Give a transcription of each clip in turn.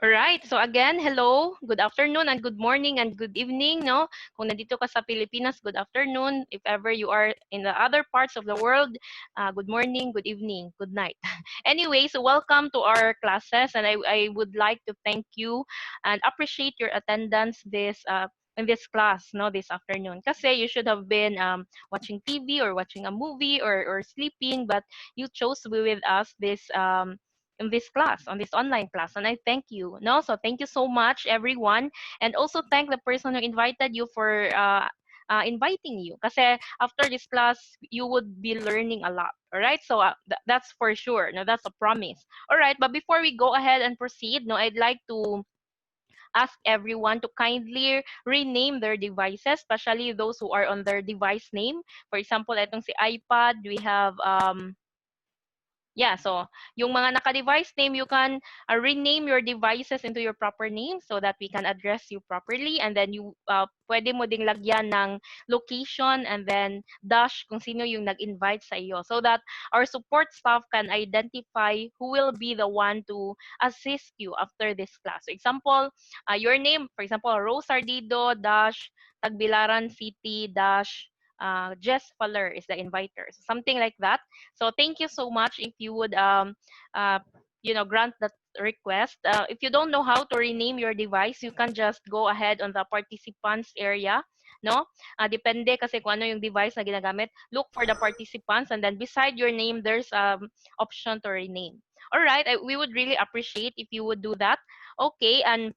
Alright, so again, hello, good afternoon and good morning and good evening, no? Kung nandito ka sa Pilipinas, good afternoon. If ever you are in the other parts of the world, good morning, good evening, good night. Anyway, so welcome to our classes, and I would like to thank you and appreciate your attendance in this class, no, this afternoon. Kasi you should have been watching TV or watching a movie or sleeping, but you chose to be with us in this class, on this online class, and I thank you. No, so thank you so much, everyone, and also thank the person who invited you for inviting you. Kasi after this class, you would be learning a lot. All right, so that's for sure. No, that's a promise. All right, but before we go ahead and proceed, no, I'd like to ask everyone to kindly rename their devices, especially those who are on their device name. For example, itong si iPad, we have yeah, so yung mga naka-device name, you can rename your devices into your proper name so that we can address you properly. And then you pwede mo ding lagyan ng location and then dash kung sino yung nag-invite sa iyo so that our support staff can identify who will be the one to assist you after this class. So example, your name, for example, Rose Ardido dash Tagbilaran City dash Jess Faller is the inviter. So something like that. So thank you so much if you would uh, grant that request. If you don't know how to rename your device, you can just go ahead on the participants area. No? Depende kasi kung ano yung device na ginagamit. Look for the participants and then beside your name, there's option to rename. All right, we would really appreciate if you would do that. Okay, and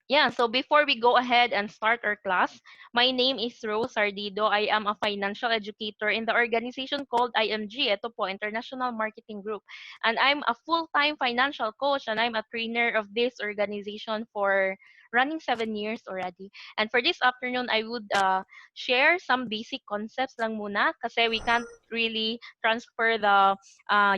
yeah, so before we go ahead and start our class, my name is Rose Ardido. I am a financial educator in the organization called IMG, ito po, International Marketing Group. And I'm a full-time financial coach and I'm a trainer of this organization for running 7 years already. And for this afternoon, I would share some basic concepts lang muna kasi we can't really transfer the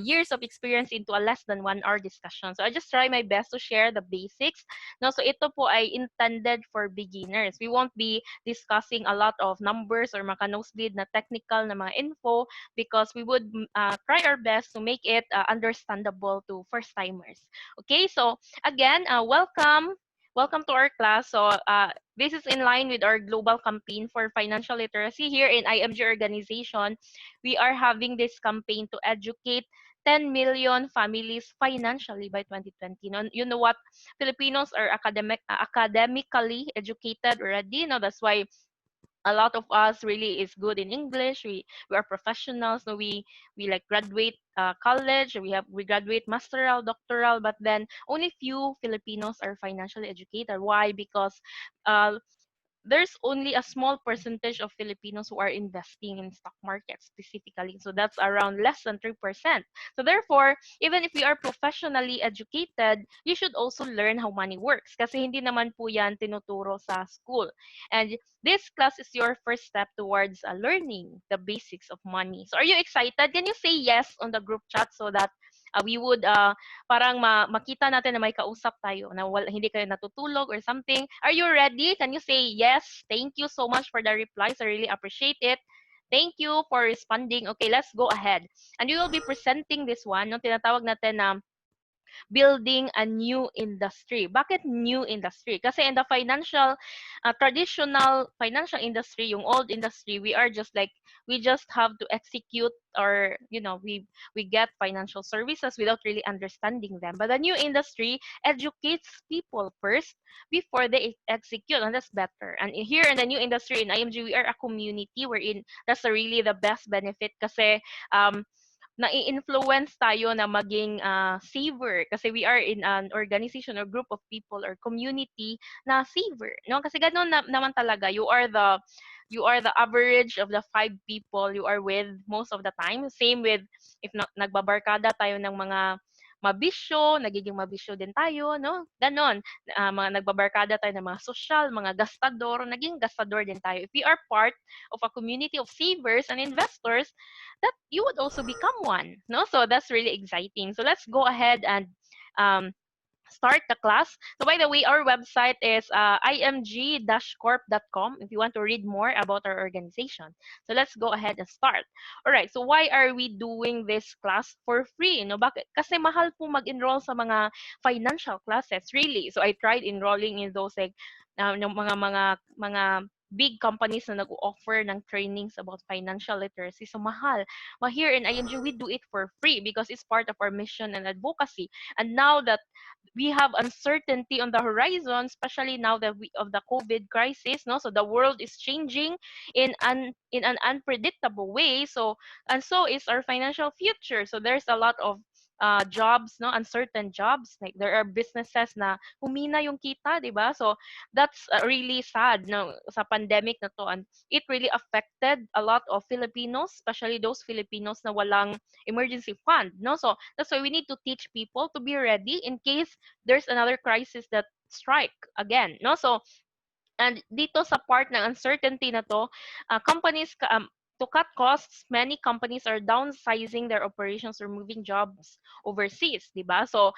years of experience into a less than 1 hour discussion. So I just try my best to share the basics. No, so ito po ay intended for beginners. We won't be discussing a lot of numbers or maka-nosebleed na technical na mga info because we would try our best to make it understandable to first-timers. Okay, so again, welcome. Welcome to our class. So this is in line with our global campaign for financial literacy here in IMG organization. We are having this campaign to educate 10 million families financially by 2020. You know what? Filipinos are academically educated already. No, that's why a lot of us really is good in English. We are professionals. No, we like graduate college. We graduate masteral, doctoral, but then only few Filipinos are financially educated. Why? Because uh, there's only a small percentage of Filipinos who are investing in stock market specifically. So that's around less than 3%. So therefore, even if you are professionally educated, you should also learn how money works kasi hindi naman po yan tinuturo sa school. And this class is your first step towards learning the basics of money. So are you excited? Can you say yes on the group chat so that we would parang makita natin na may kausap tayo na hindi kayo natutulog or something. Are you ready? Can you say yes? Thank you so much for the replies. I really appreciate it. Thank you for responding. Okay, let's go ahead. And we will be presenting this one. No, tinatawag natin na building a new industry. Bakit new industry? Kasi in the traditional financial industry, yung old industry, we just have to execute or, we get financial services without really understanding them. But the new industry educates people first before they execute, and that's better. And here in the new industry in IMG, we are a community wherein that's really the best benefit kasi nai-influence tayo na maging saver kasi we are in an organization or group of people or community na saver, no? Kasi ganoon naman talaga, you are the average of the 5 people you are with most of the time. Same with if nagbabarkada tayo ng mga mabisyo, nagiging mabisyo din tayo, no? Ganon. Mga nagbabarkada tayo ng mga social, mga gastador, naging gastador din tayo. If we are part of a community of savers and investors, that you would also become one, no? So that's really exciting. So let's go ahead and start the class. So by the way, our website is img-corp.com if you want to read more about our organization. So let's go ahead and start. All right. So why are we doing this class for free? No, bakit? Kasi mahal po mag-enroll sa mga financial classes, really. So I tried enrolling in those like yung mga big companies na nag-offer ng trainings about financial literacy. So mahal. But here in IMG, we do it for free because it's part of our mission and advocacy. And now that we have uncertainty on the horizon, especially now that we of the COVID crisis, no? So the world is changing in an unpredictable way. So and so is our financial future. So there's a lot of jobs, no, uncertain jobs. Like there are businesses na humina yung kita, di ba? So that's really sad, no, sa pandemic na to, and it really affected a lot of Filipinos, especially those Filipinos na walang emergency fund, no? So that's why we need to teach people to be ready in case there's another crisis that strike again, no? So and dito sa part ng uncertainty na to, companies to cut costs, many companies are downsizing their operations or moving jobs overseas, di ba? So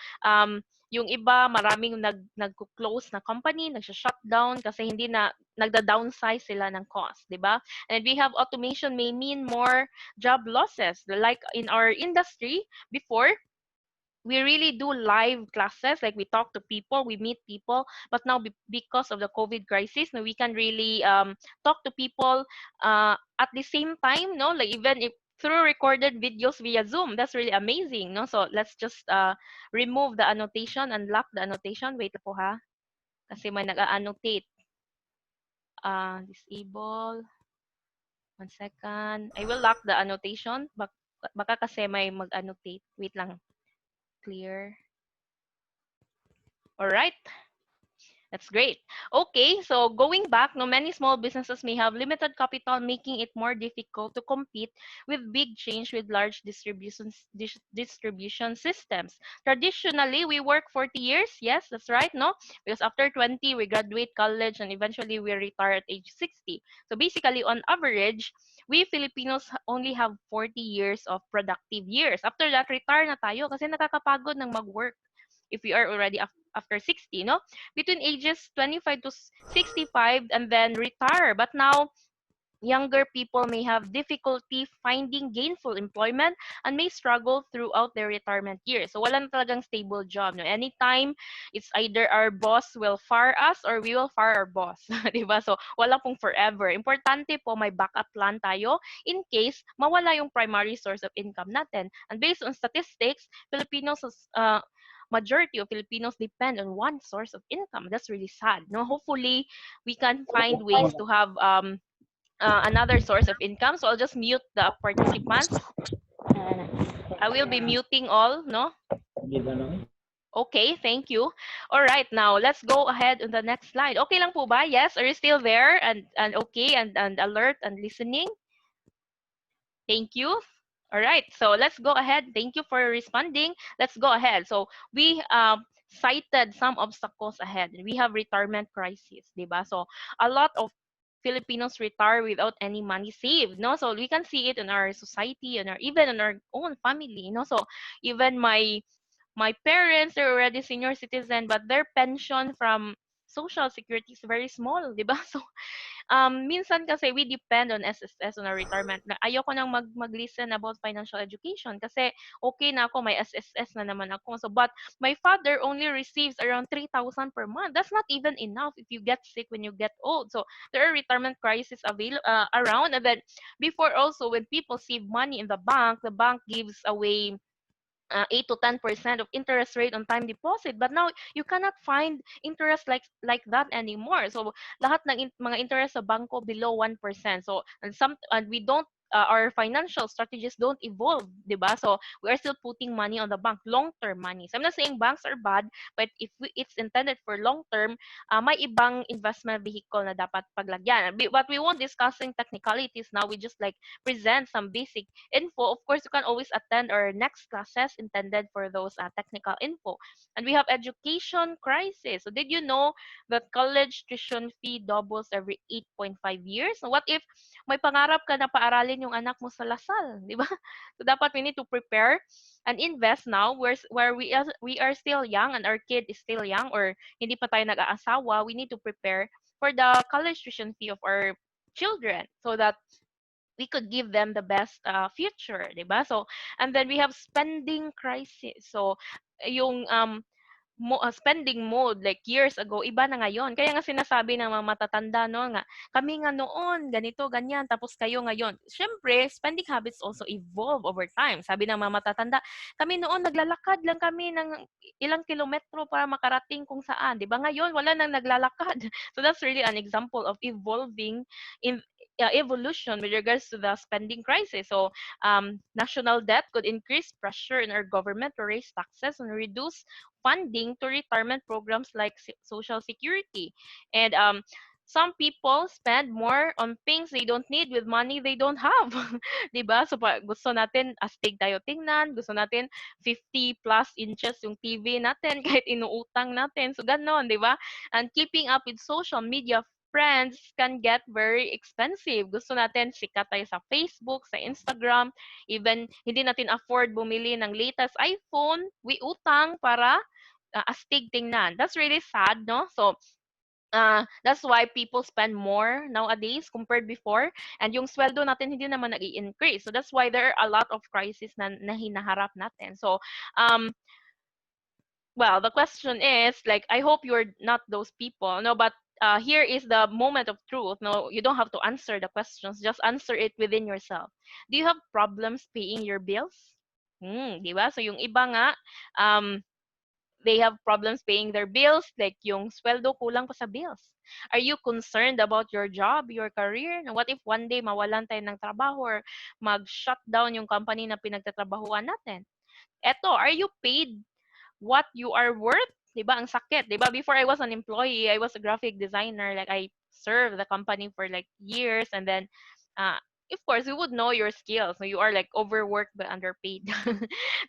yung iba maraming nagko-close na company, nagsha-shutdown kasi hindi na nagda-downsize sila ng cost, di ba? And we have automation may mean more job losses. Like in our industry before, we really do live classes, like we talk to people, we meet people, but now because of the COVID crisis, no, we can really talk to people at the same time, no, like even if through recorded videos via Zoom. That's really amazing, no? So let's just remove the annotation and lock the annotation. Wait po ha, kasi may nag-annotate. Disable. 1 second. I will lock the annotation. Baka kasi may mag-annotate. Wait lang. Clear. All right. That's great. Okay, so going back, no, many small businesses may have limited capital, making it more difficult to compete with big change with large distribution systems. Traditionally, we work 40 years. Yes, that's right, no? Because after 20, we graduate college and eventually we retire at age 60. So basically, on average, we Filipinos only have 40 years of productive years. After that, retire na tayo kasi nakakapagod ng mag-work if we are already after 60, no? Between ages 25 to 65 and then retire. But now, younger people may have difficulty finding gainful employment and may struggle throughout their retirement years. So wala na talagang stable job. No? Anytime, it's either our boss will fire us or we will fire our boss. Diba? So wala pong forever. Importante po may backup plan tayo in case mawala yung primary source of income natin. And based on statistics, Filipinos majority of Filipinos depend on one source of income. That's really sad. No, hopefully we can find ways to have another source of income. So I'll just mute the participants. I will be muting all, no? Okay, thank you. All right, now let's go ahead on the next slide. Okay lang po ba? Yes, are you still there and okay and alert and listening? Thank you. All right, so let's go ahead. Thank you for responding. Let's go ahead. So we cited some obstacles ahead. We have retirement crisis, diba? So a lot of Filipinos retire without any money saved, no? So we can see it in our society and even in our own family, no? So even my parents, they're already senior citizen, but their pension from social security is very small, di ba? So minsan kasi we depend on SSS on our retirement. Na ayoko nang mag-listen about financial education kasi okay na ako, may SSS na naman ako. So but my father only receives around 3,000 per month. That's not even enough if you get sick when you get old. So there are retirement crises around, and then before also when people save money in the bank gives away 8 to 10% of interest rate on time deposit, but now you cannot find interest like that anymore. So lahat ng mga interest sa bangko below 1%. So and we don't our financial strategies don't evolve, diba? So we are still putting money on the bank, long-term money. So I'm not saying banks are bad, but if it's intended for long-term, may ibang investment vehicle na dapat paglagyan. But we won't discussing technicalities now. We just like present some basic info. Of course, you can always attend our next classes intended for those technical info. And we have education crisis. So did you know that college tuition fee doubles every 8.5 years? So what if may pangarap ka na paaralin yung anak mo sa Lasal, di ba? So dapat we need to prepare and invest now where we are still young and our kid is still young, or hindi pa tayo nag-aasawa. We need to prepare for the college tuition fee of our children so that we could give them the best future, 'di ba? So, and then we have spending crisis. So, yung spending mode like years ago, iba na ngayon. Kaya nga sinasabi ng mga matatanda, no, nga, kami nga noon, ganito, ganyan, tapos kayo ngayon. Siyempre, spending habits also evolve over time. Sabi ng mga matatanda, kami noon, naglalakad lang kami ng ilang kilometro para makarating kung saan. Di ba? Ngayon, wala nang naglalakad. So that's really an example of evolving in evolution with regards to the spending crisis. So, national debt could increase pressure in our government to raise taxes and reduce funding to retirement programs like social security. And some people spend more on things they don't need with money they don't have. 'Di ba? So gusto natin astig tayo tingnan, gusto natin 50 plus inches yung TV natin kahit inuutang natin. So ganon, 'di ba? And keeping up with social media friends can get very expensive. Gusto natin sikat tayo sa Facebook, sa Instagram, even hindi natin afford bumili ng latest iPhone, we utang para astig tingnan. That's really sad, no? So, that's why people spend more nowadays compared before. And yung sweldo natin hindi naman nag-i-increase. So, that's why there are a lot of crises na hinaharap natin. So, well, the question is, like, I hope you're not those people, no, but here is the moment of truth. No, you don't have to answer the questions, just answer it within yourself. Do you have problems paying your bills? Di ba? So yung iba nga, they have problems paying their bills, like yung sweldo kulang pa sa bills. Are you concerned about your job, your career? What if one day mawalan tayo ng trabaho or mag-shut down yung company na pinagtatrabahuan natin? Eto, are you paid what you are worth? 'Di ba? Ang sakit, 'di ba? Before I was an employee, I was a graphic designer. Like I served the company for like years, and then uh of course, you would know your skills. So you are like overworked but underpaid.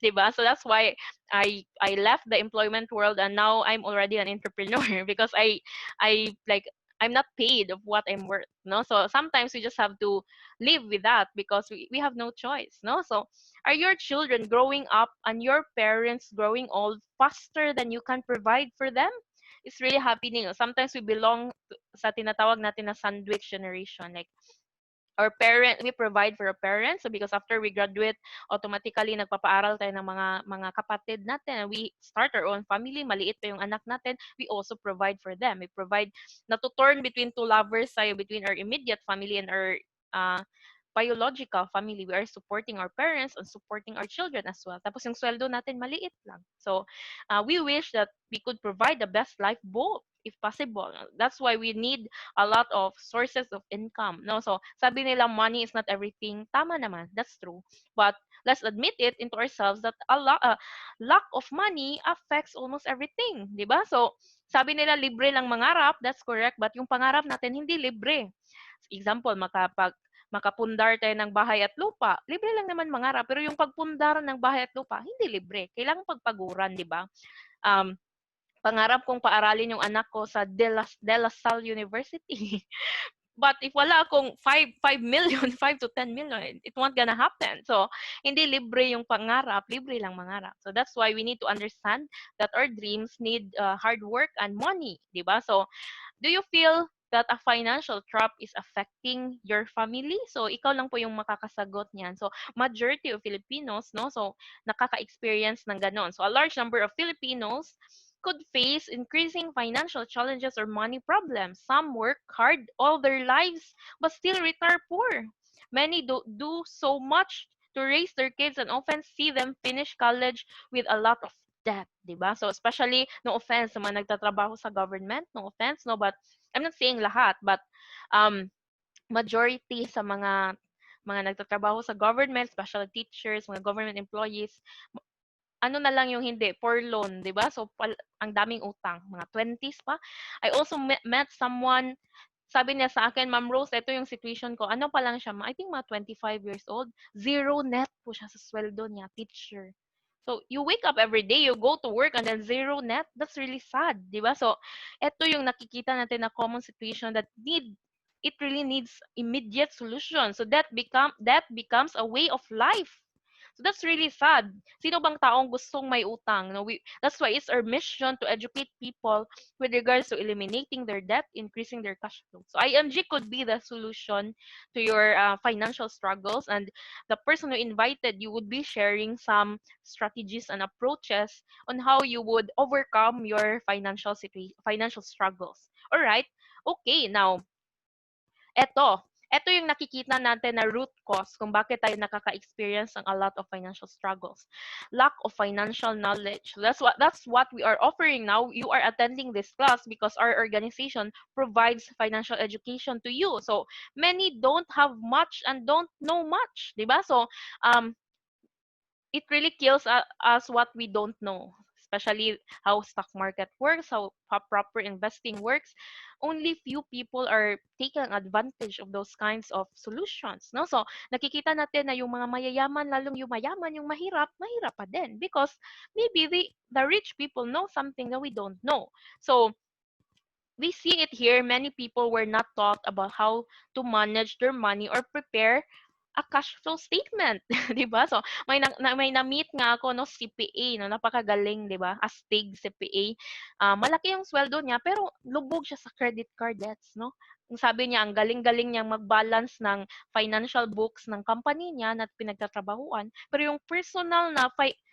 'Di ba? So that's why I left the employment world and now I'm already an entrepreneur because I like I'm not paid of what I'm worth, no? So sometimes we just have to live with that because we have no choice, no? So are your children growing up and your parents growing old faster than you can provide for them? It's really happening. Sometimes we belong sa tinatawag natin na sandwich generation. Like, our parent, we provide for our parents. So because after we graduate, automatically nagpapaaral tayo ng mga kapatid natin. We start our own family, maliit pa yung anak natin, we also provide for them. We provide, natuturn between two lovers tayo, between our immediate family and our uh, biological family. We are supporting our parents and supporting our children as well. Tapos yung sweldo natin maliit lang. So we wish that we could provide the best life both if possible. That's why we need a lot of sources of income. No, so sabi nila money is not everything. Tama naman, that's true. But let's admit it into ourselves that lack of money affects almost everything, 'di ba? So sabi nila libre lang mangarap, that's correct, but yung pangarap natin hindi libre. Example, makapundar tayo ng bahay at lupa, libre lang naman mangarap. Pero yung pagpundar ng bahay at lupa, hindi libre. Kailangan pagpaguran, di ba? Pangarap kong paaralin yung anak ko sa De La Salle University. But if wala akong 5 million, 5 to 10 million, it won't gonna happen. So, hindi libre yung pangarap, libre lang mangarap. So, that's why we need to understand that our dreams need hard work and money, di ba? So, do you feel that a financial trap is affecting your family? So, ikaw lang po yung makakasagot niyan. So, majority of Filipinos, no? So, nakaka-experience ng ganon. So, a large number of Filipinos could face increasing financial challenges or money problems. Some work hard all their lives but still retire poor. Many do so much to raise their kids and often see them finish college with a lot of debt, di ba? So especially, no offense sa mga nagtatrabaho sa government, no offense, no, but I'm not saying lahat, but majority sa mga nagtatrabaho sa government, special teachers, mga government employees, ano na lang yung hindi, for loan, 'di ba? So ang daming utang, mga 20s pa. I also met someone, sabi niya sa akin, Ma'am Rose, ito yung situation ko. Ano pa lang siya, I think mga 25 years old. Zero net po siya sa sweldo niya, teacher. So, you wake up every day, you go to work, and then zero net. That's really sad, di ba? So, ito yung nakikita natin na common situation that it really needs immediate solution. So, that becomes a way of life. So that's really sad. Sino bang taong gustong may utang? No, that's why it's our mission to educate people with regards to eliminating their debt, increasing their cash flow. So IMG could be the solution to your financial struggles, and the person who invited you would be sharing some strategies and approaches on how you would overcome your financial struggles. All right. Okay, now eto yung nakikita natin na root cause kung bakit tayo nakaka-experience ng a lot of financial struggles. Lack of financial knowledge. That's what we are offering now. You are attending this class because our organization provides financial education to you. So many don't have much and don't know much, 'di ba? So it really kills us what we don't know, especially how stock market works, how proper investing works. Only few people are taking advantage of those kinds of solutions, no? So nakikita natin na yung mga mayayaman, lalong yung mayaman, yung mahirap pa din because maybe the rich people know something that we don't know. So we see it here. Many people were not taught about how to manage their money or prepare a cash flow statement, 'di ba? So may na-meet nga ako no CPA no, napakagaling, 'di ba? Astig CPA. Malaki yung sweldo niya pero lubog siya sa credit card debts, no? Ang sabi niya, ang galing-galing niyang mag-balance ng financial books ng company niya na pinagtatrabahuan, pero yung personal na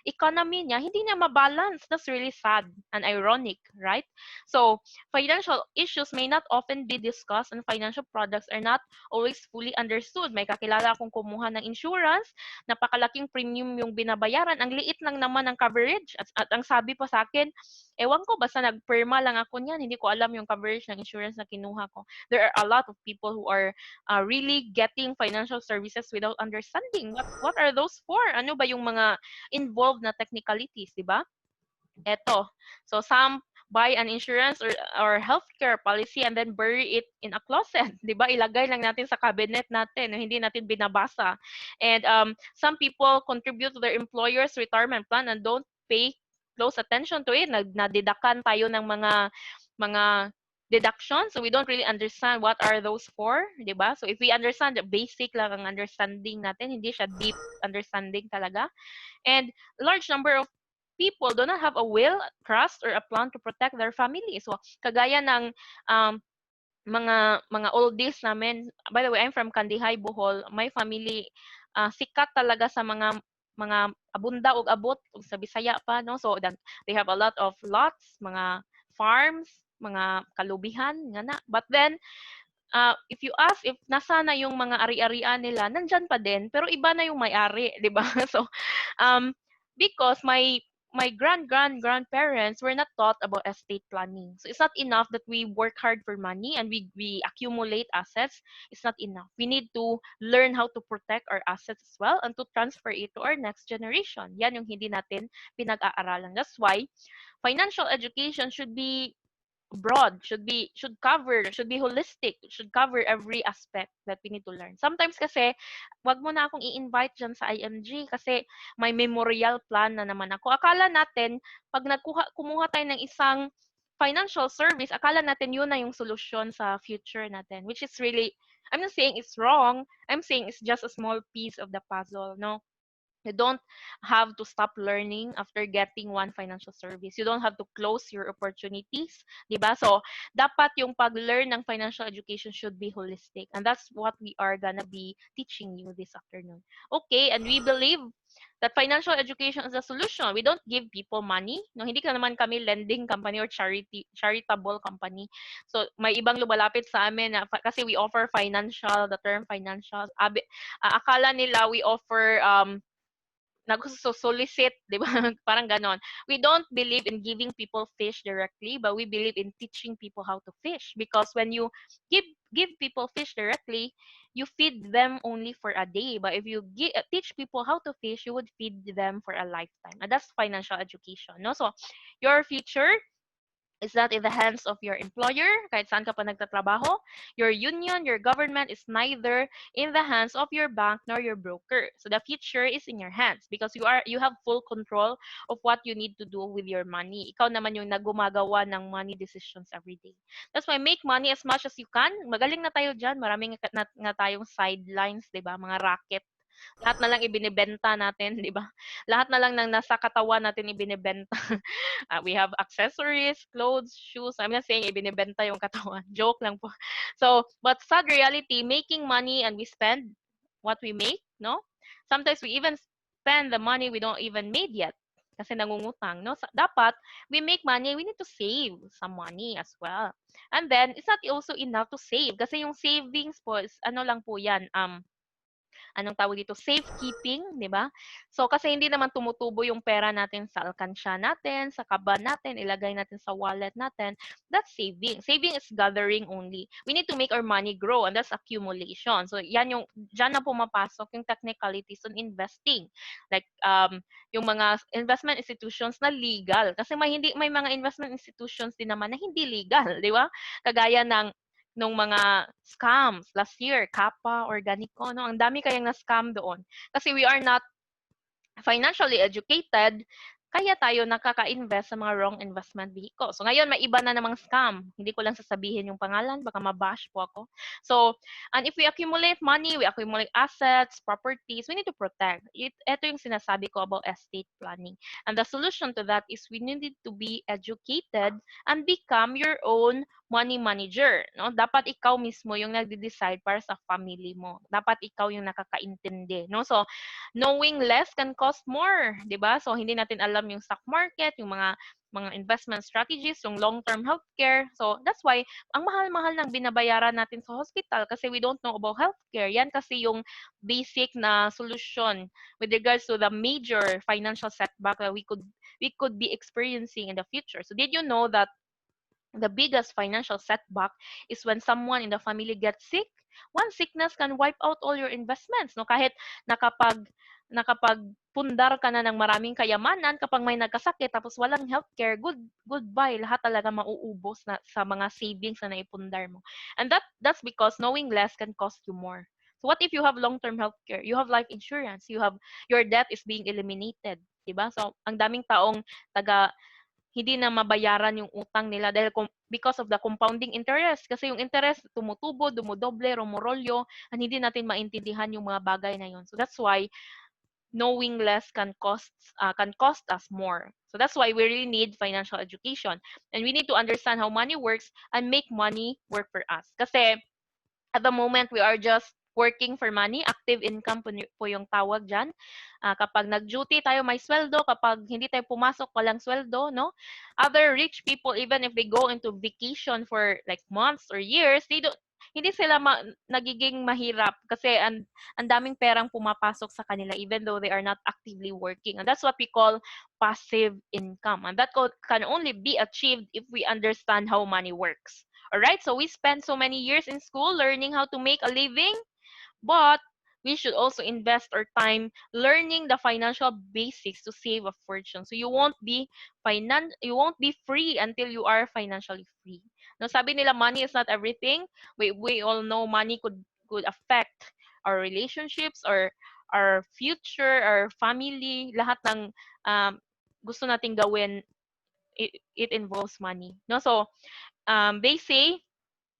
economy niya hindi niya ma-balance. That's really sad and ironic, right? So financial issues may not often be discussed and financial products are not always fully understood. May kakilala akong kumuha ng insurance, napakalaking premium yung binabayaran, ang liit lang naman ng coverage. At ang sabi pa sa akin, ewan ko, basta nagpirma lang ako niyan, hindi ko alam yung coverage ng insurance na kinuha ko. There are a lot of people who are really getting financial services without understanding. What are those for? Ano ba yung mga involved na technicalities, di ba? Eto. So some buy an insurance or healthcare policy and then bury it in a closet, 'di ba? Ilagay lang natin sa cabinet natin, hindi natin binabasa. And some people contribute to their employer's retirement plan and don't pay close attention to it. Nadidakan tayo ng mga deductions, so we don't really understand what are those for, 'di ba? So if we understand the basic lang ang understanding natin, hindi siya deep understanding talaga. And large number of people do not have a will, trust, or a plan to protect their family. So, kagaya ng mga oldies namin, by the way, I'm from Kandihay, Bohol. My family, sikat talaga sa mga abunda ug abot ug sa Bisaya pa, no? So, they have a lot of lots, mga farms, mga kalubihan, nga na. But then, if you ask if nasa na yung mga ari-arian nila, nandyan pa din, pero iba na yung may-ari, 'di ba? So, because my grandparents were not taught about estate planning. So it's not enough that we work hard for money and we accumulate assets. It's not enough. We need to learn how to protect our assets as well and to transfer it to our next generation. Yan yung hindi natin pinag-aaralan. That's why financial education should be broad, should be holistic, should cover every aspect that we need to learn. Sometimes kasi wag mo na akong i-invite diyan sa IMG kasi may memorial plan na naman ako. Akala natin pag kumuha tayo ng isang financial service, akala natin yun na yung solusyon sa future natin, which is really, I'm not saying it's wrong, I'm saying it's just a small piece of the puzzle, no? You don't have to stop learning after getting one financial service. You don't have to close your opportunities, 'di ba? So, dapat yung pag-learn ng financial education should be holistic. And that's what we are gonna be teaching you this afternoon. Okay, and we believe that financial education is a solution. We don't give people money. No, hindi ka naman kami lending company or charitable company. So, may ibang lumalapit sa amin na, kasi we offer financial, the term financial. Akala nila we offer nagso-solicit, 'di ba? Parang ganon. We don't believe in giving people fish directly, but we believe in teaching people how to fish. Because when you give people fish directly, you feed them only for a day. But if you teach people how to fish, you would feed them for a lifetime. And that's financial education, no? So, your future is that in the hands of your employer, kahit saan ka pa nagtatrabaho, your union, your government is neither in the hands of your bank nor your broker. So the future is in your hands because you have full control of what you need to do with your money. Ikaw naman yung nagumagawa ng money decisions every day. That's why make money as much as you can. Magaling na tayo dyan. Maraming nga tayong sidelines, 'di ba? Mga racket. Lahat na lang ibinebenta natin, di ba? Lahat na lang ng nasa katawan natin ibinebenta. We have accessories, clothes, shoes. I'm not saying ibinebenta yung katawan. Joke lang po. So, but sad reality, making money and we spend what we make, no? Sometimes we even spend the money we don't even made yet kasi nangungutang, no? Dapat, we make money, we need to save some money as well. And then, it's not also enough to save kasi yung savings po is, ano lang po yan, anong tawag dito, safekeeping, di ba? So, kasi hindi naman tumutubo yung pera natin sa alkansya natin, sa kaban natin, ilagay natin sa wallet natin. That's saving. Saving is gathering only. We need to make our money grow, and that's accumulation. So, yan yung, dyan na pumapasok yung technicalities on investing. Like, yung mga investment institutions na legal. Kasi may mga investment institutions din naman na hindi legal, di ba? Kagaya ng nung mga scams last year, Kappa, Organico, no? Ang dami kayang na-scam doon. Kasi we are not financially educated, kaya tayo nakaka-invest sa mga wrong investment vehicles. So ngayon, may iba na namang scam. Hindi ko lang sasabihin yung pangalan, baka mabash po ako. So, and if we accumulate money, we accumulate assets, properties, we need to protect. Ito yung sinasabi ko about estate planning. And the solution to that is we need to be educated and become your own money manager. No? Dapat ikaw mismo yung nagde-decide para sa family mo. Dapat ikaw yung nakakaintindi. No? So, knowing less can cost more, 'di ba? So hindi natin alam yung stock market, yung mga investment strategies, yung long-term healthcare. So that's why ang mahal-mahal ng binabayaran natin sa hospital kasi we don't know about healthcare. Yan kasi yung basic na solution with regards to the major financial setback that we could be experiencing in the future. So did you know that the biggest financial setback is when someone in the family gets sick? One sickness can wipe out all your investments. No, kahit nakapagpundar ka na ng maraming kayamanan, kapag may nagkasakit tapos walang healthcare, goodbye, lahat talaga mauubos na sa mga savings na naipundar mo. And that's because knowing less can cost you more. So what if you have long-term healthcare? You have life insurance. Your debt is being eliminated, 'di ba? So ang daming taong hindi na mabayaran yung utang nila dahil because of the compounding interest. Kasi yung interest tumutubo, dumodoble, rumorolyo, and hindi natin maintindihan yung mga bagay na yun. So that's why knowing less can cost us more. So that's why we really need financial education. And we need to understand how money works and make money work for us. Kasi at the moment, we are just working for money. Active income po yung tawag dyan. Kapag nag-duty tayo, may sweldo. Kapag hindi tayo pumasok, walang sweldo, no? Other rich people, even if they go into vacation for like months or years, hindi sila nagiging mahirap kasi ang daming perang pumapasok sa kanila even though they are not actively working. And that's what we call passive income. And that can only be achieved if we understand how money works. Alright, so we spend so many years in school learning how to make a living, but we should also invest our time learning the financial basics to save a fortune. So you won't be free until you are financially free. No, sabi nila money is not everything. We all know money could affect our relationships or our future, our family, lahat ng gusto nating gawin, it involves money. No, so they say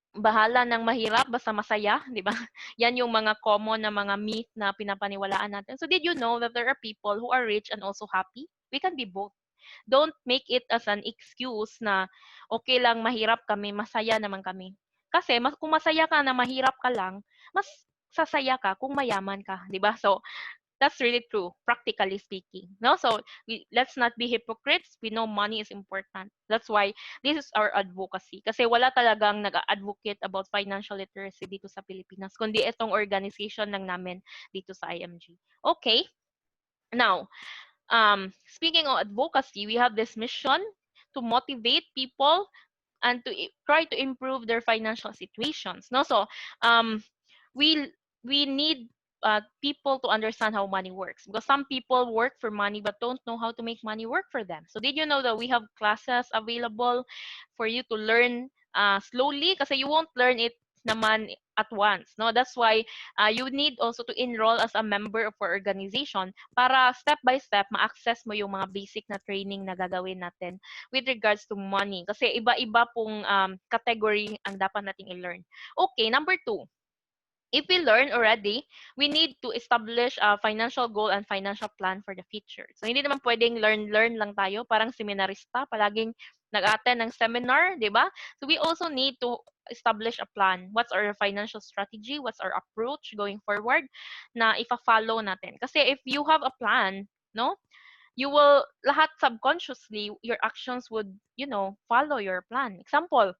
bahala ng mahirap basta masaya, 'di ba? Yan yung mga common na mga myth na pinapaniwalaan natin. So did you know that there are people who are rich and also happy? We can be both. Don't make it as an excuse na okay lang mahirap kami, masaya naman kami. Kasi kung masaya ka na mahirap ka lang, mas sasaya ka kung mayaman ka, 'di ba? So that's really true, practically speaking. No, so let's not be hypocrites. We know money is important. That's why this is our advocacy. Kasi wala talagang nag-advocate about financial literacy dito sa Pilipinas, kundi itong organization lang namin dito sa IMG. Okay. Now, speaking of advocacy, we have this mission to motivate people and to try to improve their financial situations. No, so we we need people to understand how money works because some people work for money but don't know how to make money work for them. So did you know that we have classes available for you to learn slowly kasi you won't learn it naman at once, no? That's why you need also to enroll as a member of our organization para step by step ma-access mo yung mga basic na training na gagawin natin with regards to money kasi iba-iba pong category ang dapat nating i-learn. Okay, number 2. If we learn already, we need to establish a financial goal and financial plan for the future. So, hindi naman pwedeng learn lang tayo, parang seminarista, palaging nag-attend ng seminar, di ba? So, we also need to establish a plan. What's our financial strategy? What's our approach going forward na ifa-follow natin? Kasi if you have a plan, no, you will, lahat subconsciously, your actions would, follow your plan. Example,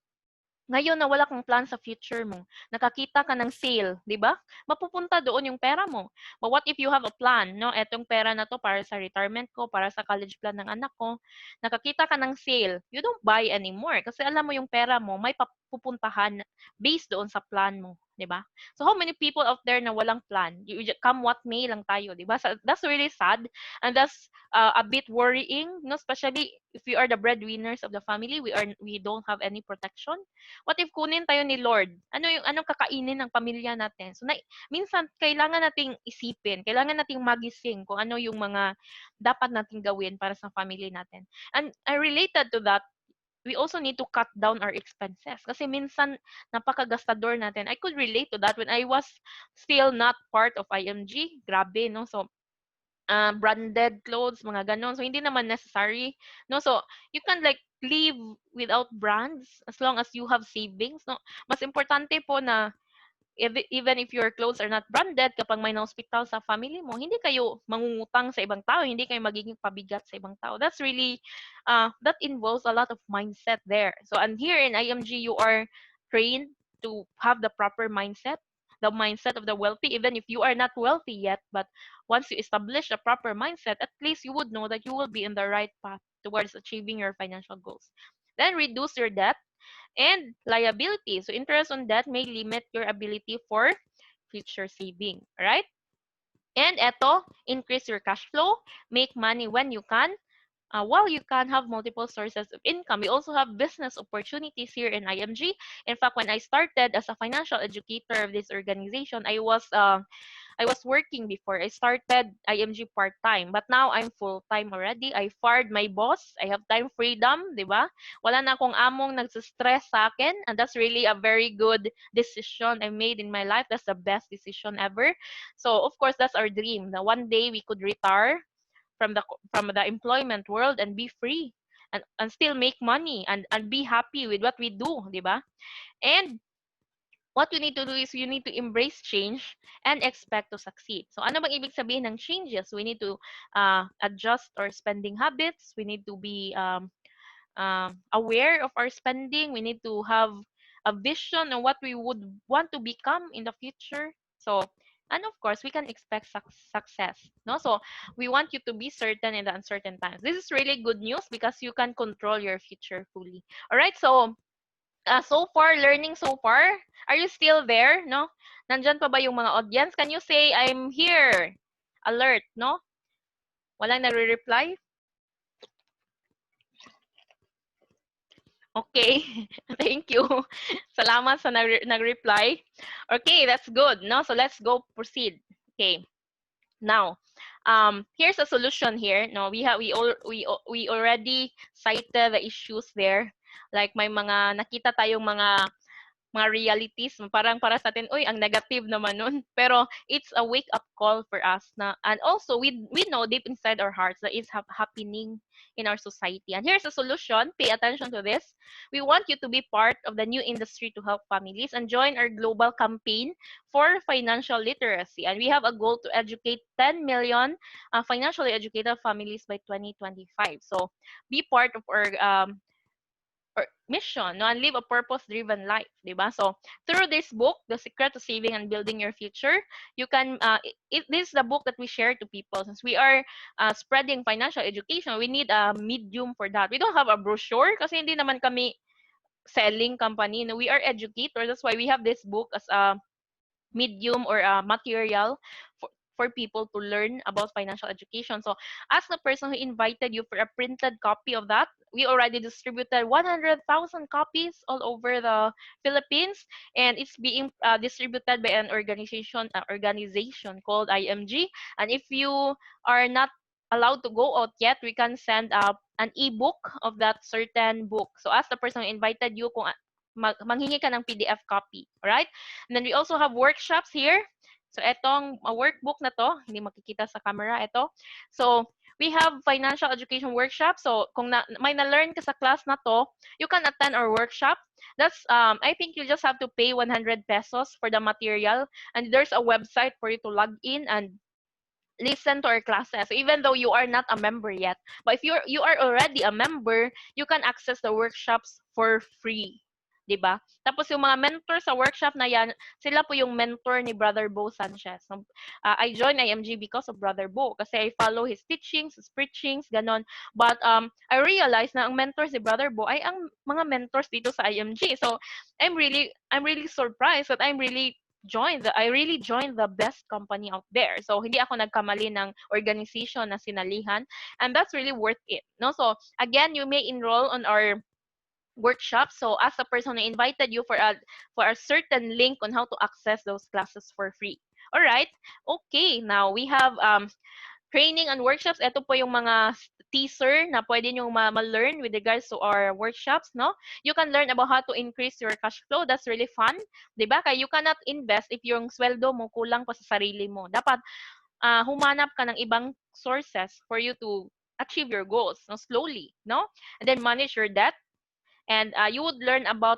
ngayon na wala kang plan sa future mo, nakakita ka ng sale, 'di ba? Mapupunta doon yung pera mo. But what if you have a plan, no? Etong pera na to para sa retirement ko, para sa college plan ng anak ko. Nakakita ka ng sale, you don't buy anymore kasi alam mo yung pera mo may pupuntahan based doon sa plan mo, 'di ba? So how many people out there na walang plan? You just come what may lang tayo, 'di ba? So that's really sad and that's a bit worrying, no? Especially if we are the breadwinners of the family, we don't have any protection. What if kunin tayo ni Lord? Anong kakainin ng pamilya natin? So minsan kailangan nating isipin, kailangan nating magising kung ano yung mga dapat nating gawin para sa family natin. And related to that, we also need to cut down our expenses kasi minsan napakagastador natin. I could relate to that when I was still not part of IMG. Grabe, no? So branded clothes, mga ganon. So, hindi naman necessary. No? So, you can like live without brands as long as you have savings. No? Mas importante po na even if your clothes are not branded, kapag may na-hospital sa family mo, hindi kayo mangungutang sa ibang tao, hindi kayo magiging pabigat sa ibang tao. That's really, that involves a lot of mindset there. So, and here in IMG, you are trained to have the proper mindset, the mindset of the wealthy, even if you are not wealthy yet, but once you establish a proper mindset, at least you would know that you will be in the right path towards achieving your financial goals. Then reduce your debt and liability. So interest on debt may limit your ability for future saving, right? And eto, increase your cash flow, make money when you can. While you can have multiple sources of income, we also have business opportunities here in IMG. In fact, when I started as a financial educator of this organization, I was working before. I started IMG part-time, but now I'm full-time already. I fired my boss. I have time freedom, di ba? Wala na akong among nagsistress sa akin, and that's really a very good decision I made in my life. That's the best decision ever. So, of course, that's our dream. That one day we could retire from the employment world and be free and still make money and be happy with what we do, di ba? And what you need to do is you need to embrace change and expect to succeed. So ano bang ibig sabihin ng changes? We need to adjust our spending habits. We need to be aware of our spending. We need to have a vision on what we would want to become in the future. So, and of course, we can expect success. No, so we want you to be certain in the uncertain times. This is really good news because you can control your future fully. All right, so so far, learning so far, are you still there, no? Nandyan pa ba yung mga audience? Can you say, I'm here? Alert, no? Walang nagre-reply? Okay. Thank you. Salamat sa nag-reply. Okay, that's good, no? So let's go proceed. Okay. Now, here's a solution here. No, we already cited the issues there. Like may mga nakita tayong mga realities, parang para sa atin, uy, ang negative naman nun. Pero it's a wake-up call for us na, and also we know deep inside our hearts that it's happening in our society. And here's a solution. Pay attention to this. We want you to be part of the new industry to help families and join our global campaign for financial literacy. And we have a goal to educate 10 million financially educated families by 2025. So be part of our or mission, no, and live a purpose-driven life, di ba? So, through this book, The Secret to Saving and Building Your Future, you can, this is the book that we share to people. Since we are spreading financial education, we need a medium for that. We don't have a brochure kasi hindi naman kami selling company. No, we are educators. That's why we have this book as a medium or material for people to learn about financial education. So as the person who invited you for a printed copy of that, we already distributed 100,000 copies all over the Philippines, and it's being distributed by an organization called IMG. And if you are not allowed to go out yet, we can send up an ebook of that certain book. So as the person who invited you, kung manghingi ka ng PDF copy. Alright? And then we also have workshops here. So, etong workbook na to, hindi makikita sa camera, ito. So, we have financial education workshop. So, kung may na-learn ka sa class na to, you can attend our workshop. That's, I think you just have to pay 100 pesos for the material. And there's a website for you to log in and listen to our classes. So even though you are not a member yet, but if you are already a member, you can access the workshops for free. 'Di ba? Tapos yung mga mentor sa workshop na yan, sila po yung mentor ni Brother Bo Sanchez. I joined IMG because of Brother Bo kasi I follow his teachings, his preachings, ganon. But I realized na ang mentors ni Brother Bo ay ang mga mentors dito sa IMG. So I'm really surprised that I really joined the best company out there. So hindi ako nagkamali ng organization na sinalihan, and that's really worth it. No, so again, you may enroll on our workshop. So as a person who invited you for a certain link on how to access those classes for free. All right. Okay. Now we have training and workshops. Ito po yung mga teaser na pwede nyo ma-learn with regards to our workshops, no? You can learn about how to increase your cash flow. That's really fun. Diba? Kaya you cannot invest if yung sweldo mo kulang pa sa sarili mo. Dapat humanap ka ng ibang sources for you to achieve your goals, no? Slowly, no? And then manage your debt. And you would learn about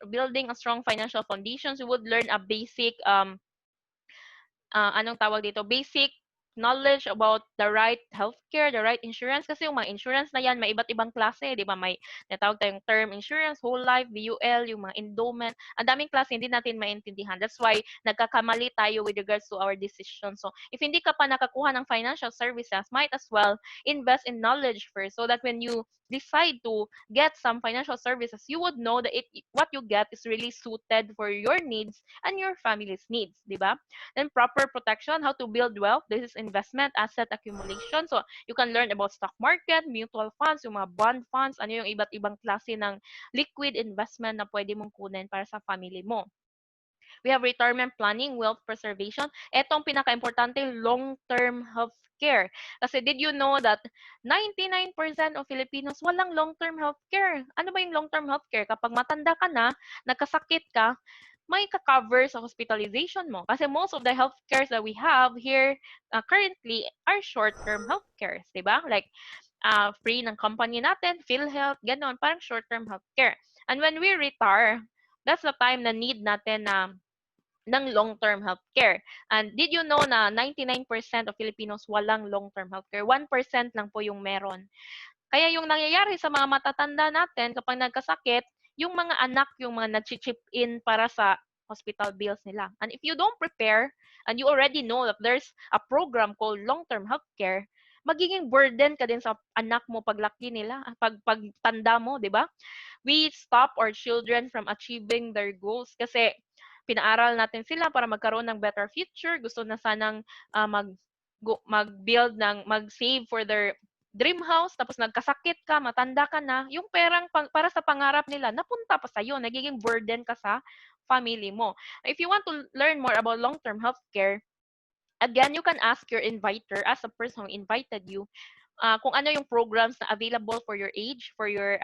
building a strong financial foundations. You would learn a basic anong tawag dito, basic knowledge about the right healthcare, the right insurance. Kasi yung mga insurance na yan, may iba't ibang klase, di ba? May natawag tayong term insurance, whole life, VUL, yung mga endowment. Ang daming klase, hindi natin maintindihan. That's why nagkakamali tayo with regards to our decision. So, if hindi ka pa nakakuha ng financial services, might as well invest in knowledge first so that when you decide to get some financial services, you would know that what you get is really suited for your needs and your family's needs, di ba? Then proper protection, how to build wealth. This is investment, asset accumulation. So you can learn about stock market, mutual funds, yung mga bond funds, ano yung iba't ibang klase ng liquid investment na pwede mong kunin para sa family mo. We have retirement planning, wealth preservation. Etong pinaka-importante, long-term health care. Kasi did you know that 99% of Filipinos walang long-term health care? Ano ba yung long-term health care? Kapag matanda ka na, nagkasakit ka, may ka-cover sa hospitalization mo. Kasi most of the health cares that we have here currently are short-term health cares, di ba? Like, free ng company natin, PhilHealth, ganon, parang short-term health care. And when we retire, that's the time na need natin na ng long-term health care. And did you know na 99% of Filipinos walang long-term health care? 1% lang po yung meron. Kaya yung nangyayari sa mga matatanda natin kapag nagkasakit, yung mga anak yung mga nag-chip in para sa hospital bills nila. And if you don't prepare and you already know that there's a program called long-term healthcare, magiging burden ka din sa anak mo paglaki nila, pagtanda mo, 'di ba? We stop our children from achieving their goals kasi pinaaral natin sila para magkaroon ng better future, gusto na sanang mag-build mag-save for their dream house, tapos nagkasakit ka, matanda ka na, yung perang para sa pangarap nila, napunta pa sa'yo, nagiging burden ka sa family mo. If you want to learn more about long-term healthcare, again, you can ask your inviter, as a person who invited you, kung ano yung programs na available for your age, for your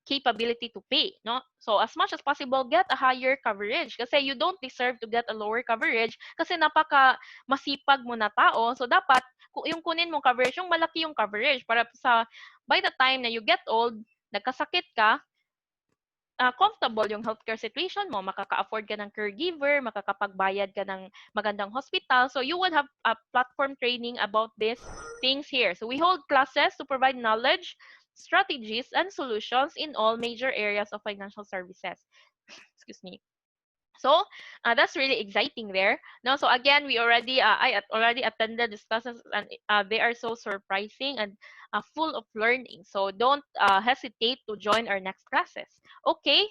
capability to pay, no? So as much as possible, get a higher coverage kasi you don't deserve to get a lower coverage kasi napaka masipag mo na tao. So dapat yung kunin mong coverage, yung malaki yung coverage para sa by the time na you get old, nagkasakit ka, comfortable yung healthcare situation mo, makaka-afford ka ng caregiver, makakapagbayad ka ng magandang hospital. So you would have a platform training about these things here. So we hold classes to provide knowledge, strategies, and solutions in all major areas of financial services. Excuse me. So that's really exciting there. Now, so again, I already attended these classes, and they are so surprising and full of learning. So don't hesitate to join our next classes. Okay.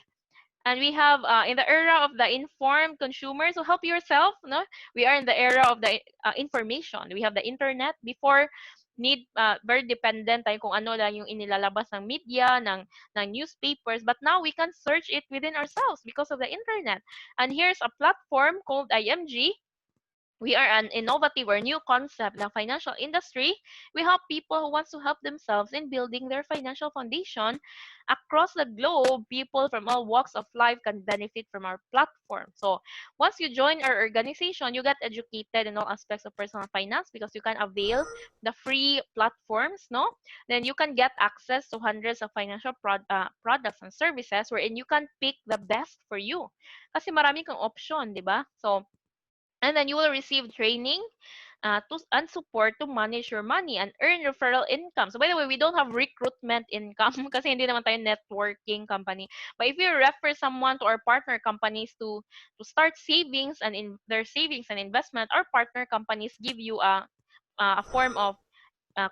And we have in the era of the informed consumer, so help yourself. No, we are in the era of the information. We have the internet. Before, very dependent tayo kung ano lang yung inilalabas ng media, ng newspapers. But now we can search it within ourselves because of the internet. And here's a platform called IMG, We are an innovative or new concept ng financial industry. We help people who wants to help themselves in building their financial foundation. Across the globe, people from all walks of life can benefit from our platform. So once you join our organization, you get educated in all aspects of personal finance because you can avail the free platforms, no? Then you can get access to hundreds of financial products and services wherein you can pick the best for you. Kasi marami kang option, di ba? So, and then you will receive training and support to manage your money and earn referral income. So by the way, we don't have recruitment income kasi hindi naman tayo networking company. But if you refer someone to our partner companies to start savings and in their savings and investment, our partner companies give you a form of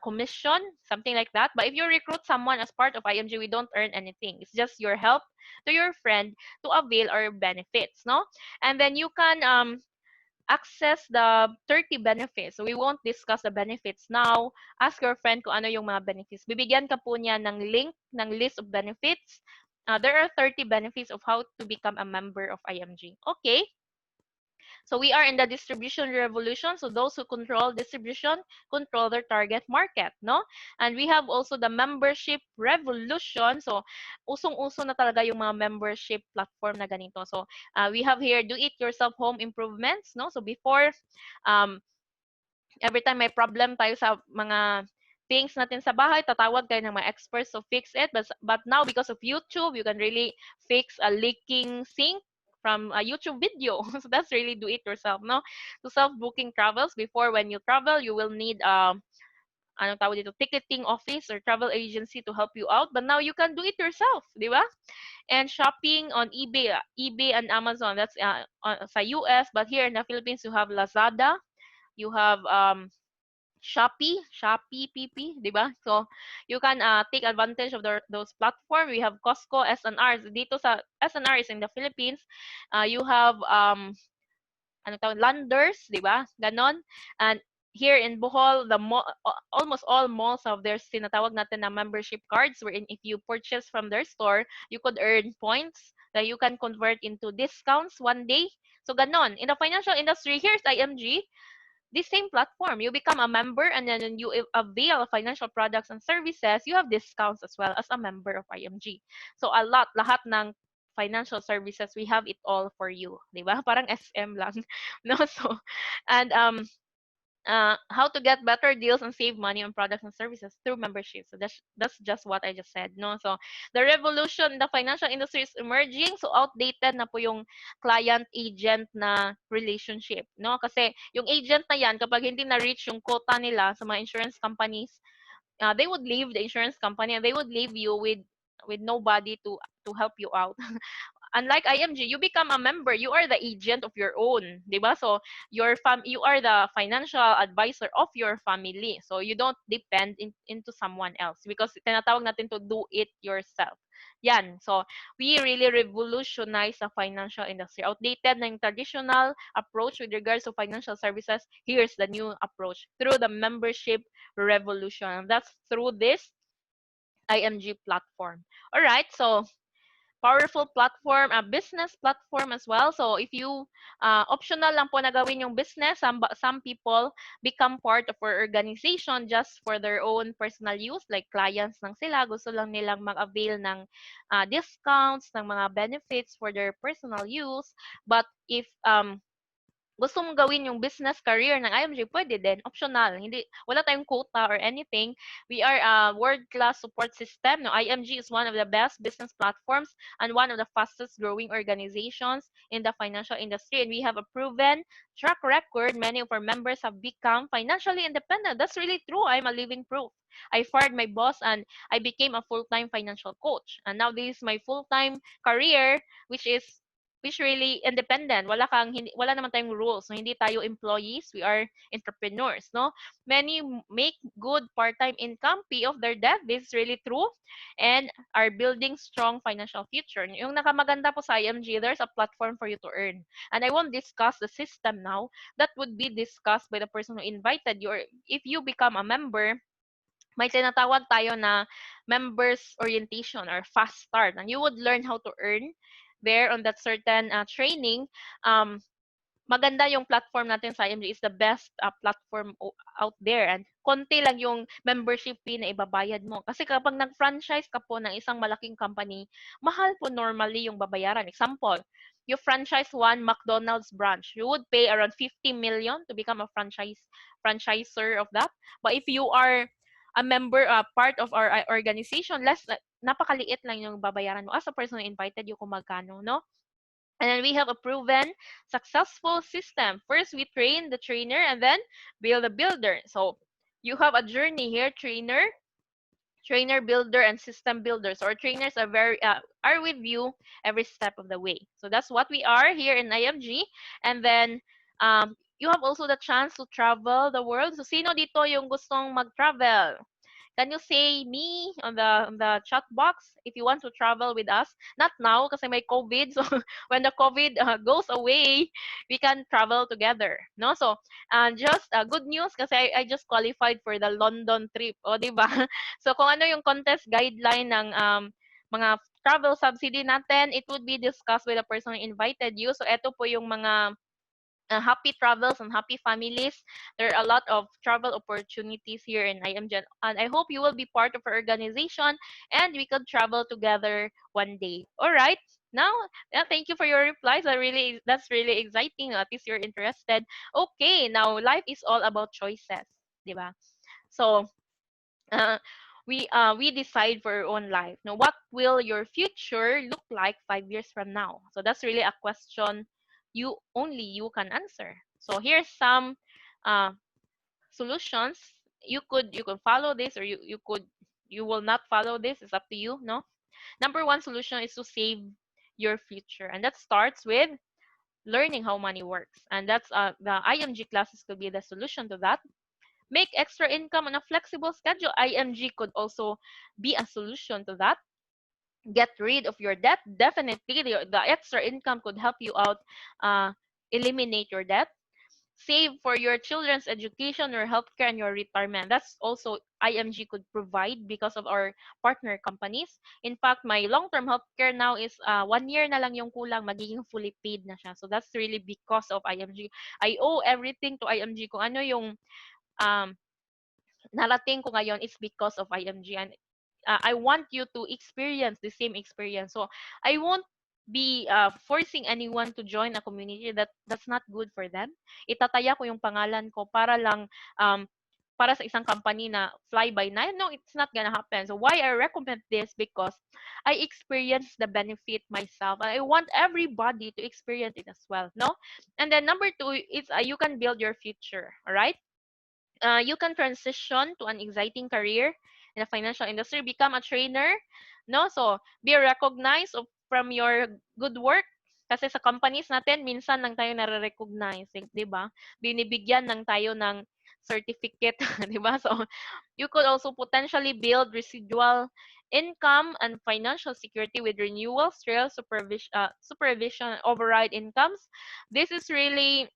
commission, something like that. But if you recruit someone as part of IMG, we don't earn anything. It's just your help to your friend to avail our benefits, no? And then you can access the 30 benefits. So we won't discuss the benefits now. Ask your friend kung ano yung mga benefits. Bibigyan ka po niya ng link, ng list of benefits. There are 30 benefits of how to become a member of IMG. Okay. So we are in the distribution revolution. So those who control distribution control their target market, no? And we have also the membership revolution. So usong-uso na talaga yung mga membership platform na ganito. So we have here do-it-yourself home improvements, no? So before, um, every time may problem tayo sa mga things natin sa bahay, tatawag kayo ng mga experts to fix it. But now, because of YouTube, you can really fix a leaking sink from a YouTube video. So that's really do it yourself, no? To self-booking travels, before when you travel, you will need anong tawag dito, ticketing office or travel agency to help you out. But now you can do it yourself, di ba? And shopping on eBay and Amazon, that's sa US, but here in the Philippines, you have Lazada, you have Shopee PP, 'di ba? So you can take advantage of those platform. We have Costco, S&R. Dito sa S&R is in the Philippines. You have ano tawag, Landers, 'di ba? Ganon. And here in Bohol, almost all malls have their tinatawag natin na membership cards wherein if you purchase from their store, you could earn points that you can convert into discounts one day. So ganon. In the financial industry, here's IMG. This same platform, you become a member and then you avail financial products and services, you have discounts as well as a member of IMG. So lahat ng financial services, we have it all for you. Di ba? Parang SM lang. No? So, and how to get better deals and save money on products and services through membership. So that's just what I just said, no? So the revolution in the financial industry is emerging. So outdated na po yung client-agent na relationship, no? Kasi yung agent na yan, kapag hindi na-reach yung quota nila sa mga insurance companies, they would leave the insurance company and they would leave you with nobody to help you out. Unlike IMG, you become a member, you are the agent of your own, 'di ba? So you are the financial advisor of your family. So you don't depend into someone else because tinatawag natin to do it yourself. Yan. So we really revolutionize the financial industry. Outdated na yung traditional approach with regards to financial services. Here's the new approach through the membership revolution. That's through this IMG platform. All right. So powerful platform, a business platform as well. So if you optional lang po na gawin yung business, some people become part of our organization just for their own personal use, like clients lang sila, gusto lang nilang mag-avail ng discounts, ng mga benefits for their personal use. But if gusto mong gawin yung business career ng IMG, pwede din, optional. Hindi, wala tayong quota or anything. We are a world-class support system. No, IMG is one of the best business platforms and one of the fastest growing organizations in the financial industry. And we have a proven track record. Many of our members have become financially independent. That's really true. I'm a living proof. I fired my boss and I became a full-time financial coach. And now this is my full-time career, which really independent. Wala naman tayong rules. So hindi tayo employees, we are entrepreneurs, no? Many make good part-time income, pay off their debt. This is really true and are building strong financial future. Yung nakamaganda po sa IMG, there's a platform for you to earn. And I won't discuss the system now. That would be discussed by the person who invited you. Or if you become a member, may tinatawag tayo na members orientation or fast start. And you would learn how to earn there on that certain training. maganda yung platform natin sa IMG, is the best platform out there, and konti lang yung membership fee na ibabayad mo. Kasi kapag nag-franchise ka po ng isang malaking company, mahal po normally yung babayaran. Example, you franchise one McDonald's branch, you would pay around 50 million to become a franchisor of that. But if you are a member, part of our organization, less, napakaliit lang yung babayaran mo. As a person invited you kung magkano, no? And then we have a proven successful system. First, we train the trainer and then build a builder. So you have a journey here: trainer, builder, and system builder. So our trainers are are with you every step of the way. So that's what we are here in IMG. And then you have also the chance to travel the world. So sino dito yung gustong mag-travel? Can you say me on the chat box if you want to travel with us? Not now kasi may COVID. So when the COVID goes away, we can travel together. No? So just good news kasi I just qualified for the London trip. O, di ba? So kung ano yung contest guideline ng mga travel subsidy natin, it would be discussed with the person who invited you. So ito po yung mga happy travels and happy families. There are a lot of travel opportunities here in IMG, and I hope you will be part of our organization and we could travel together one day. All right. Now, thank you for your replies. That's really exciting. At least you're interested. Okay, now life is all about choices, diba? So, uh, we decide for our own life. Now, what will your future look like 5 years from now? So that's really a question you can answer. So here's some uh, solutions. You could follow this, or you will not follow this. It's up to you. No. Number one solution is to save your future, and that starts with learning how money works. And that's the IMG classes could be the solution to that. Make extra income on a flexible schedule. IMG could also be a solution to that. Get rid of your debt. Definitely, the extra income could help you out, eliminate your debt. Save for your children's education or healthcare and your retirement. That's also IMG could provide because of our partner companies. In fact, my long-term healthcare now is 1 year na lang yung kulang, magiging fully paid na siya. So that's really because of IMG. I owe everything to IMG. Kung ano yung um, narating ko ngayon is because of IMG, and I want you to experience the same experience. So I won't be forcing anyone to join a community that's not good for them. Itataya ko yung pangalan ko para lang para sa isang company na fly by night. No, it's not gonna happen. So why I recommend this? Because I experienced the benefit myself. I want everybody to experience it as well. No, and then number two is you can build your future. All right. You can transition to an exciting career in the financial industry, become a trainer, no? So, be recognized from your good work. Kasi sa companies natin, minsan lang tayo nare-recognize, di ba? Binibigyan lang tayo ng certificate, di ba? So, you could also potentially build residual income and financial security with renewals, trail supervision, override incomes. This is really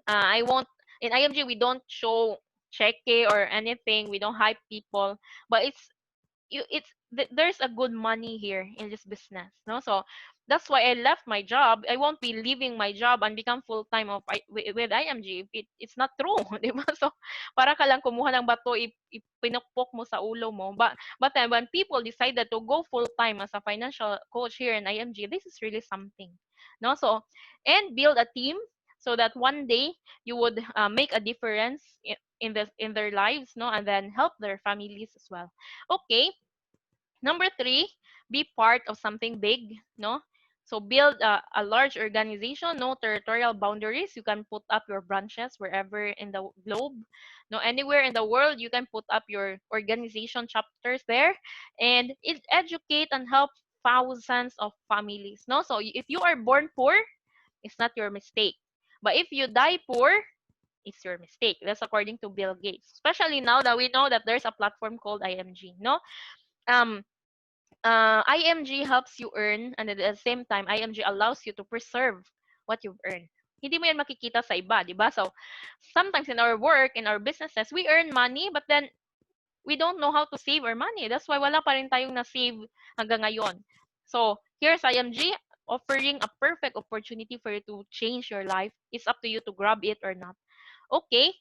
I won't in IMG we don't show cheque or anything. We don't hype people, but there's a good money here in this business, no? So that's why I left my job. I won't be leaving my job and become full time with IMG. It's not true, di ba? So para ka lang kumuha ng bato, ipinukpok mo sa ulo mo. But then when people decided to go full time as a financial coach here in IMG, this is really something, no? So and build a team so that one day you would make a difference in their lives, no, and then help their families as well. Okay. Number three, be part of something big, no? So build a large organization, no territorial boundaries. You can put up your branches wherever in the globe, no, anywhere in the world. You can put up your organization chapters there, and it educate and help thousands of families, no. So if you are born poor, it's not your mistake, but if you die poor, it's your mistake. That's according to Bill Gates. Especially now that we know that there's a platform called IMG, no. Um, IMG helps you earn, and at the same time, IMG allows you to preserve what you've earned. Hindi mo yan makikita sa iba, di ba? So, sometimes in our work, in our businesses, we earn money, but then we don't know how to save our money. That's why wala pa rin tayong na-save hanggang ngayon. So, here's IMG. offering a perfect opportunity for you to change your life. It's up to you to grab it or not. Okay,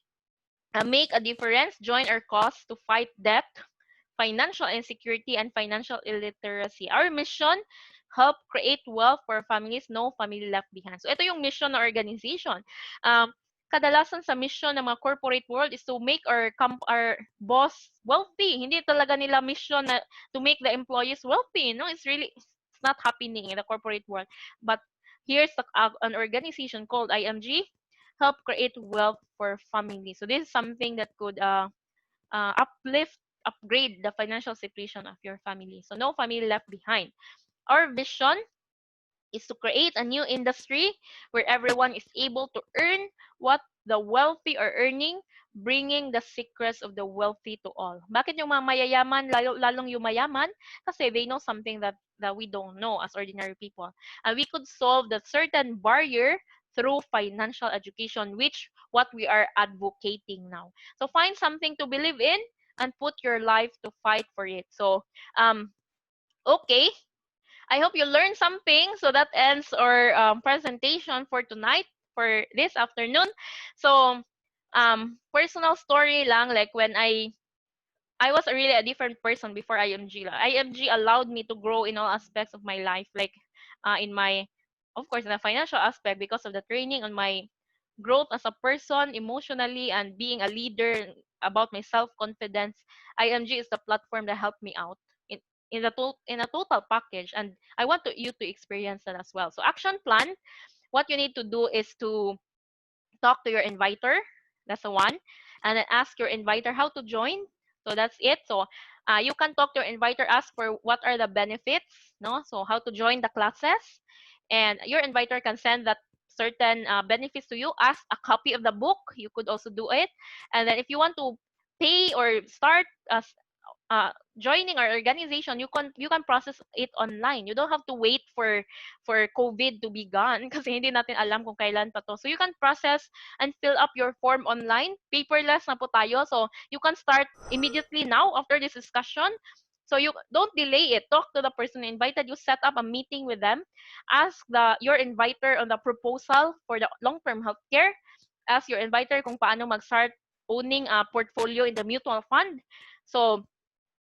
make a difference. Join our cause to fight debt, financial insecurity, and financial illiteracy. Our mission, help create wealth for families, no family left behind. So ito yung mission ng organization. Kadalasan sa mission ng mga corporate world is to make our boss wealthy. Hindi talaga nila mission na to make the employees wealthy. No, it's not happening in the corporate world. But here's an organization called IMG, help create wealth for families. So this is something that could upgrade the financial situation of your family. So no family left behind. Our vision is to create a new industry where everyone is able to earn what the wealthy are earning, bringing the secrets of the wealthy to all. Bakit yung mga mayayaman, lalong yung mayaman? Kasi they know something that we don't know as ordinary people. And we could solve the certain barrier through financial education, which what we are advocating now. So find something to believe in and put your life to fight for it. So, okay. I hope you learned something. So that ends our presentation for tonight, for this afternoon. So, personal story lang, like when I was really a different person before IMG. IMG allowed me to grow in all aspects of my life, like in my, of course, in the financial aspect because of the training on my growth as a person, emotionally, and being a leader, about my self-confidence. IMG is the platform that helped me out in a total package, and I want you to experience that as well. So action plan, what you need to do is to talk to your inviter. That's the one. And then ask your inviter how to join. So that's it. So you can talk to your inviter, ask for what are the benefits, no? So how to join the classes. And your inviter can send that certain benefits to you. Ask a copy of the book. You could also do it. And then if you want to pay or start joining our organization, you can process it online. You don't have to wait for COVID to be gone kasi hindi natin alam kung kailan pa to. So you can process and fill up your form online. Paperless na po tayo. So you can start immediately now after this discussion. So you don't delay it. Talk to the person who invited you. Set up a meeting with them. Ask your inviter on the proposal for the long-term healthcare. Ask your inviter kung paano mag-start owning a portfolio in the mutual fund. So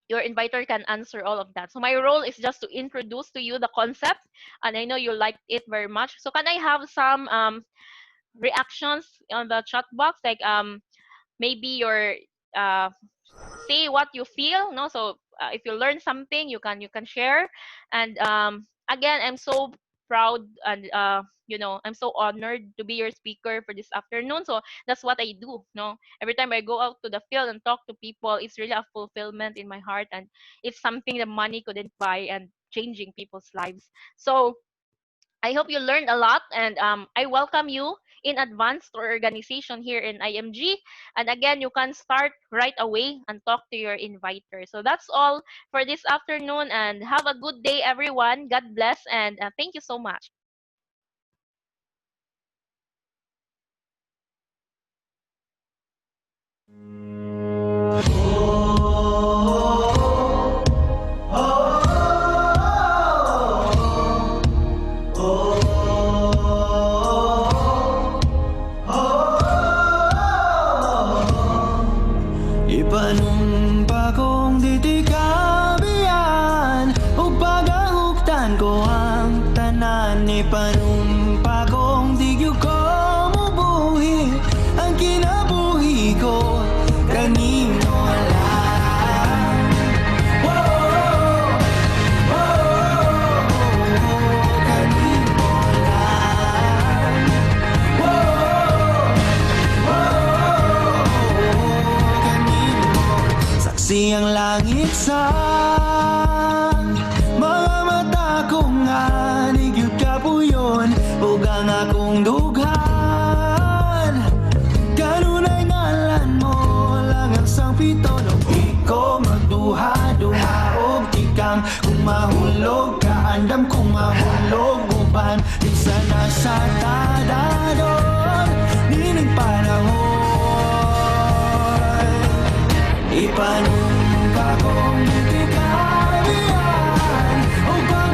your inviter can answer all of that. So my role is just to introduce to you the concept, and I know you liked it very much. So can I have some reactions on the chat box, like maybe your say what you feel, no? So if you learn something, you can share. And again, I'm so proud, and I'm so honored to be your speaker for this afternoon. So that's what I do, no? Every time I go out to the field and talk to people, it's really a fulfillment in my heart, and it's something that money couldn't buy, and changing people's lives. So I hope you learned a lot, and I welcome you in advance to our organization here in IMG. And again, you can start right away and talk to your inviter. So that's all for this afternoon, and have a good day, everyone. God bless, and thank you so much. Ipanumpa kong ditikabian ug pagahugtan ko ang tanan. Ipanumpa kong digyo ko mubuhi ang kinabuhi ko kanino lang. Kanino lang. Saksi ang langit sa mga mata kong hanigyod kapuyon ug ang akong dughan. Kanunay ngalan mo lang ang sangpito, nung iko magduha-duha og tikang kung mahulog ka, andam kung mahulog uban di sana sa tadadon nining panahon. Ipanumpa kong ditikabian ug